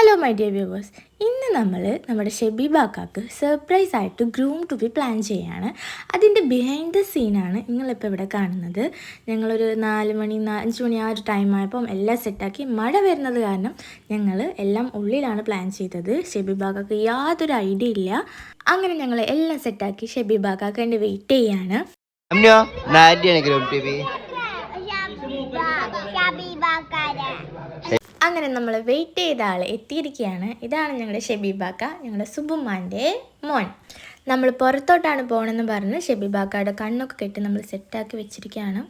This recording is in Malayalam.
ഹലോ മൈ ഡിയർ വ്യൂവേഴ്സ്, ഇന്ന് നമ്മുടെ ഷെബീബാക്കാക്ക് സർപ്രൈസ് ആയിട്ട് ഗ്രൂം ടു ബി പ്ലാൻ ചെയ്യാണ്. അതിൻ്റെ ബിഹൈൻഡ് ദ സീനാണ് നിങ്ങളിപ്പോൾ ഇവിടെ കാണുന്നത്. ഞങ്ങളൊരു 4 മണി 5 മണി ആ ഒരു ടൈമായപ്പം എല്ലാം സെറ്റാക്കി. മഴ വരുന്നത് കാരണം ഞങ്ങൾ എല്ലാം ഉള്ളിലാണ് പ്ലാൻ ചെയ്തത്. ഷെബീബാക്കാക്ക് യാതൊരു ഐഡിയ ഇല്ല. അങ്ങനെ ഞങ്ങൾ എല്ലാം സെറ്റാക്കി ഷെബീബാക്കാക്ക് വേണ്ടി വെയിറ്റ് ചെയ്യാണ്. അങ്ങനെ നമ്മൾ വെയിറ്റ് ചെയ്ത ആൾ എത്തിയിരിക്കുകയാണ്. ഇതാണ് ഞങ്ങളുടെ ഷെബീബാക്ക, ഞങ്ങളുടെ സുബുമാൻ്റെ മോൻ. നമ്മൾ പുറത്തോട്ടാണ് പോകണമെന്ന് പറഞ്ഞ് ഷെബീബാക്കയുടെ കണ്ണൊക്കെ കെട്ടി നമ്മൾ സെറ്റാക്കി വെച്ചിരിക്കുകയാണ്.